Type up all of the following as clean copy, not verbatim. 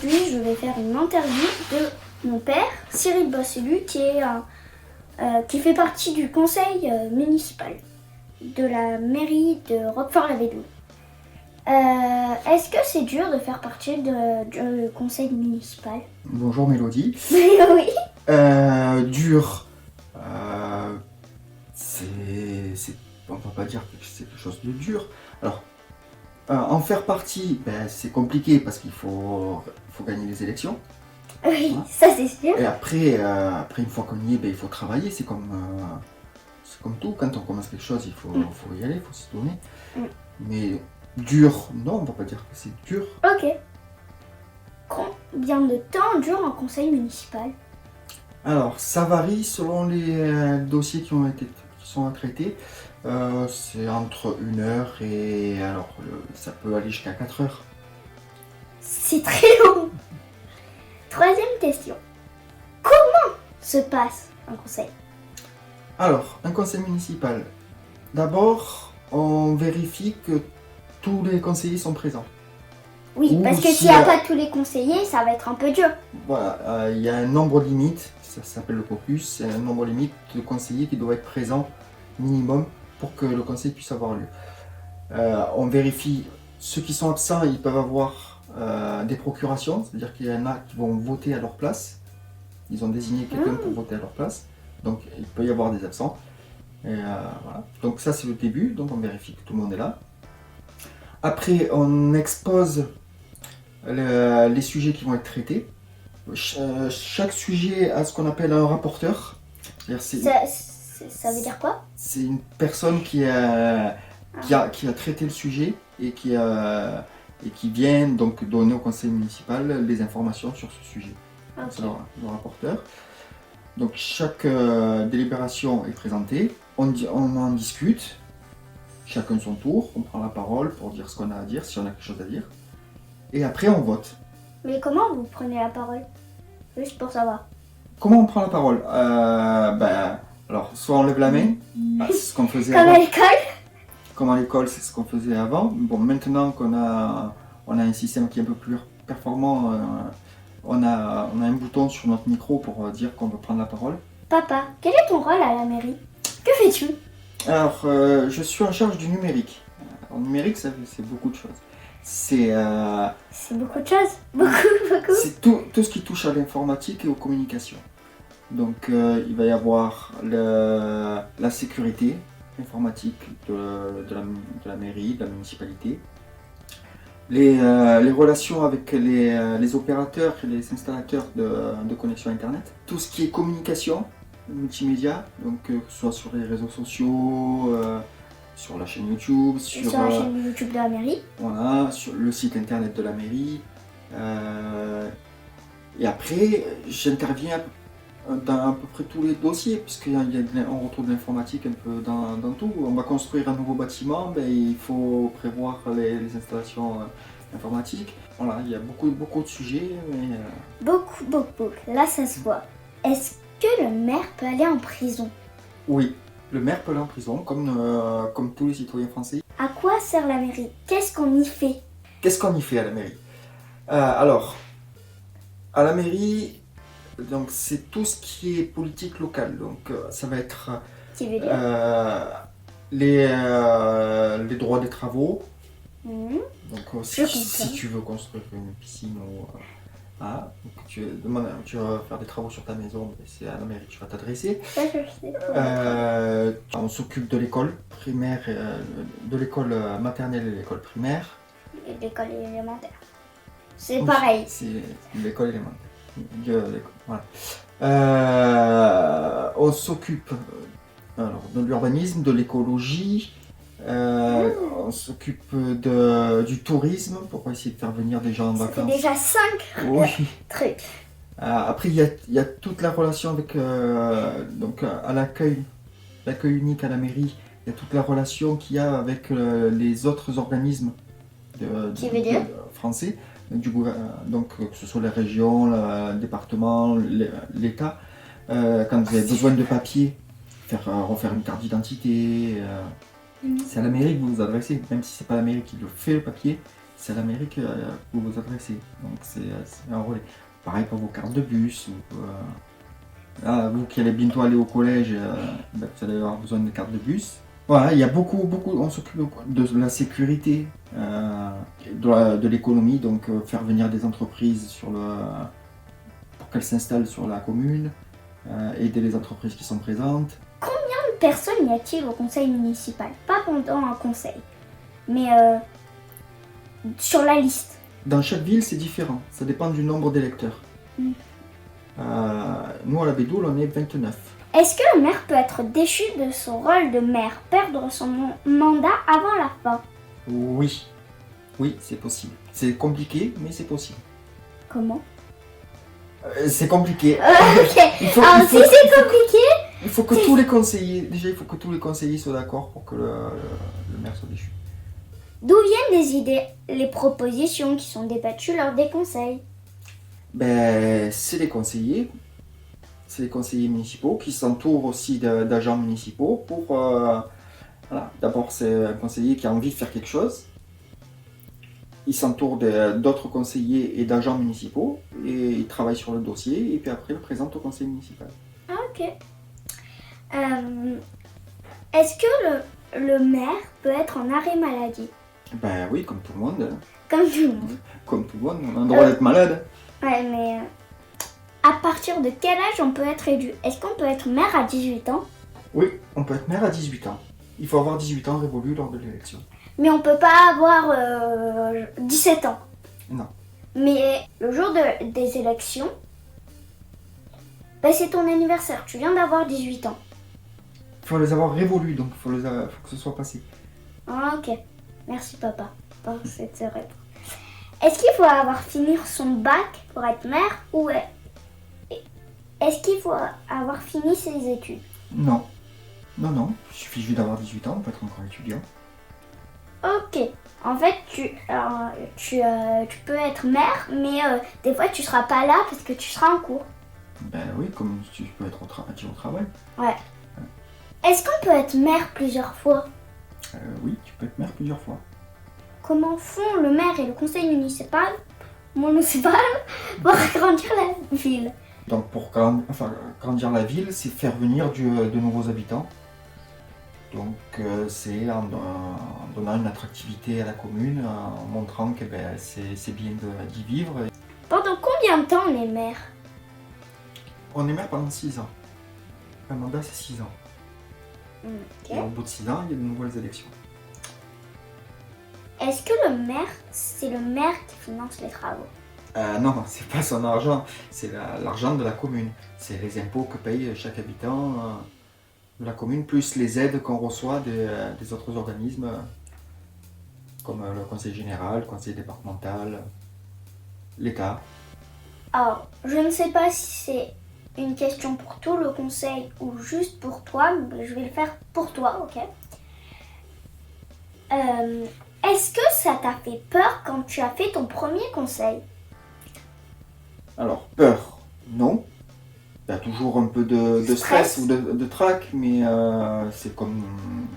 Aujourd'hui, je vais faire une interview de mon père, Cyril Bosselu, qui fait partie du conseil municipal de la mairie de Roquefort-la-Velue. Est-ce que c'est dur de faire partie du conseil municipal? Bonjour Mélodie. Oui. Dur. On va pas dire que c'est quelque chose de dur. Alors, en faire partie, c'est compliqué parce qu'il faut gagner les élections. Oui, Hein. ça c'est sûr. Et après, une fois qu'on y est, il faut travailler. C'est comme tout. Quand on commence quelque chose, il faut y aller, il faut s'y donner. Mais dur, non, on va pas dire que c'est dur. Ok. Combien de temps dure un conseil municipal? Alors, ça varie selon les dossiers qui sont à traiter. C'est entre 1 heure et alors ça peut aller jusqu'à 4 heures. C'est très long. Troisième question. Comment se passe un conseil? Alors, un conseil municipal. D'abord, on vérifie que tous les conseillers sont présents. Oui, parce que s'il n'y a pas tous les conseillers, ça va être un peu dur. Voilà, il y a un nombre limite, ça s'appelle le caucus, c'est un nombre limite de conseillers qui doivent être présents minimum pour que le conseil puisse avoir lieu. On vérifie, ceux qui sont absents, ils peuvent avoir des procurations, c'est-à-dire qu'il y en a qui vont voter à leur place. Ils ont désigné quelqu'un pour voter à leur place, donc il peut y avoir des absents. Et, voilà. Donc ça c'est le début, donc on vérifie que tout le monde est là. Après on expose les sujets qui vont être traités. Chaque sujet a ce qu'on appelle un rapporteur. Ça veut dire quoi? C'est une personne qui a traité le sujet et qui vient donc donner au conseil municipal les informations sur ce sujet. Okay. C'est le rapporteur. Donc chaque délibération est présentée, on en discute, chacun son tour, on prend la parole pour dire ce qu'on a à dire, si on a quelque chose à dire, et après on vote. Mais comment vous prenez la parole? Juste pour savoir. Comment on prend la parole? Alors, soit on lève la main, c'est ce qu'on faisait Comme avant. à l'école? Comme à l'école, c'est ce qu'on faisait avant. Bon, maintenant qu'on a un système qui est un peu plus performant, on a un bouton sur notre micro pour dire qu'on veut prendre la parole. Papa, quel est ton rôle à la mairie? Que fais-tu? Alors, je suis en charge du numérique. En numérique, c'est beaucoup de choses. C'est beaucoup de choses. Beaucoup. C'est tout ce qui touche à l'informatique et aux communications. Donc il va y avoir la sécurité informatique de la mairie, de la municipalité, les relations avec les opérateurs et les installateurs de connexion internet, tout ce qui est communication, multimédia, donc que ce soit sur les réseaux sociaux, sur la chaîne YouTube, sur la chaîne YouTube de la mairie. Voilà, sur le site internet de la mairie. Et après, j'interviens dans à peu près tous les dossiers, puisqu'on retrouve de l'informatique un peu dans tout. On va construire un nouveau bâtiment, il faut prévoir les installations informatiques. Voilà, il y a beaucoup de sujets. Mais, Beaucoup. Là, ça se voit. Est-ce que le maire peut aller en prison? Oui, le maire peut aller en prison, comme tous les citoyens français. À quoi sert la mairie? Qu'est-ce qu'on y fait? Qu'est-ce qu'on y fait à la mairie? Alors, à la mairie, donc c'est tout ce qui est politique locale. Donc ça va être les droits des travaux. Donc si tu veux construire une piscine ou donc tu vas faire des travaux sur ta maison, c'est à la mairie que tu vas t'adresser. On s'occupe de l'école primaire, de l'école maternelle et l'école primaire. Et l'école élémentaire. C'est pareil. C'est l'école élémentaire. Voilà. On s'occupe de l'urbanisme, de l'écologie. On s'occupe du tourisme pour essayer de faire venir des gens en vacances. Ça fait déjà 5 trucs. Après, il y a toute la relation avec à l'accueil unique à la mairie. Il y a toute la relation qu'il y a avec les autres organismes français, donc que ce soit les régions, le département, l'État. Quand vous avez besoin de papier, refaire une carte d'identité, c'est à la mairie que vous vous adressez, même si c'est pas la mairie qui le fait le papier, c'est à la mairie que vous vous adressez. Donc c'est un relais. Pareil pour vos cartes de bus. Là, vous qui allez bientôt aller au collège, vous allez avoir besoin de cartes de bus. Voilà, il y a beaucoup, on s'occupe de la sécurité, de l'économie, donc faire venir des entreprises pour qu'elles s'installent sur la commune, aider les entreprises qui sont présentes. Combien de personnes y a-t-il au conseil municipal? Pas pendant un conseil, mais sur la liste. Dans chaque ville, c'est différent, ça dépend du nombre d'électeurs. Nous, à la Bédoule, on est 29. Est-ce que le maire peut être déchu de son rôle de maire, perdre son mandat avant la fin? Oui, oui, c'est possible. C'est compliqué, mais c'est possible. Comment? C'est compliqué. Ok, alors si c'est compliqué... Il faut que tous les conseillers soient d'accord pour que le maire soit déchu. D'où viennent les idées, les propositions qui sont débattues lors des conseils? C'est les conseillers municipaux qui s'entourent aussi d'agents municipaux pour... voilà. D'abord, c'est un conseiller qui a envie de faire quelque chose. Il s'entoure d'autres conseillers et d'agents municipaux et il travaille sur le dossier et puis après il le présente au conseil municipal. Ah, ok. Est-ce que le maire peut être en arrêt maladie? Oui, comme tout le monde. Comme tout le monde. Comme tout le monde, on a le droit d'être malade. Ouais, mais à partir de quel âge on peut être élu? Est-ce qu'on peut être maire à 18 ans? Oui, on peut être maire à 18 ans. Il faut avoir 18 ans révolus lors de l'élection. Mais on peut pas avoir 17 ans. Non. Mais le jour des élections, c'est ton anniversaire. Tu viens d'avoir 18 ans. Il faut les avoir révolus, donc il faut que ce soit passé. Ah, ok. Merci papa pour cette réponse. Est-ce qu'il faut avoir fini son bac pour être maire ou est-ce qu'il faut avoir fini ses études? Non. Non. Il suffit juste d'avoir 18 ans, on peut être encore étudiant. Ok. En fait, tu peux être maire, mais des fois tu seras pas là parce que tu seras en cours. Oui, comme tu peux être au travail. Ouais. Est-ce qu'on peut être maire plusieurs fois? Oui, tu peux être maire plusieurs fois. Comment font le maire et le conseil municipal pour agrandir la ville? Donc pour grandir la ville, c'est faire venir de nouveaux habitants. Donc c'est en donnant une attractivité à la commune, en montrant que c'est bien d'y vivre. Pendant combien de temps on est maire? On est maire pendant 6 ans. Un mandat, c'est 6 ans. Okay. Et au bout de 6 ans, il y a de nouvelles élections. Est-ce que le maire, c'est le maire qui finance les travaux? Non, c'est pas son argent, c'est l'argent de la commune. C'est les impôts que paye chaque habitant de la commune, plus les aides qu'on reçoit des autres organismes, comme le conseil général, le conseil départemental, l'État. Alors, je ne sais pas si c'est une question pour tout le conseil ou juste pour toi, mais je vais le faire pour toi, ok? Est-ce que ça t'a fait peur quand tu as fait ton premier conseil? Alors, peur, non. Il y a toujours un peu de stress ou de trac, mais c'est comme...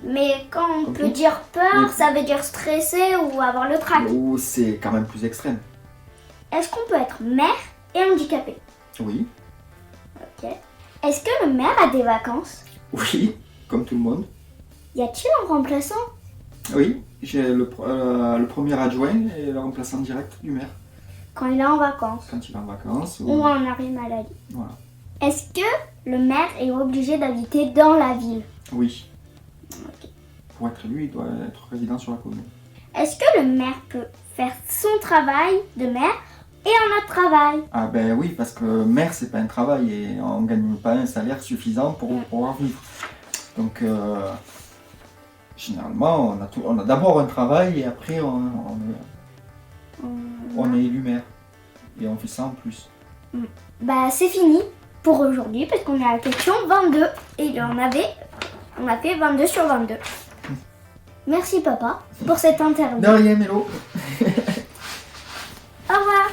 Mais quand on comme peut tout. dire peur, ça veut dire stresser ou avoir le trac. Ou c'est quand même plus extrême. Est-ce qu'on peut être maire et handicapé? Oui, Ok. Est-ce que le maire a des vacances? oui, comme tout le monde. Y a-t-il un remplaçant? Oui, j'ai le premier adjoint et le remplaçant direct du maire. Quand il est en vacances? Quand il est en vacances. Ou en arrêt maladie? Voilà. Est-ce que le maire est obligé d'habiter dans la ville? Oui. Ok. Pour être élu, il doit être résident sur la commune. Est-ce que le maire peut faire son travail de maire et un autre travail? Ah oui, parce que maire, c'est pas un travail et on ne gagne pas un salaire suffisant pour pouvoir vivre. Donc, généralement, on a d'abord un travail et après on est élu maire. Et on fait ça en plus. C'est fini pour aujourd'hui parce qu'on est à la question 22 et on a fait 22 sur 22. Merci papa pour cette interview. De rien, Mélo. Au revoir.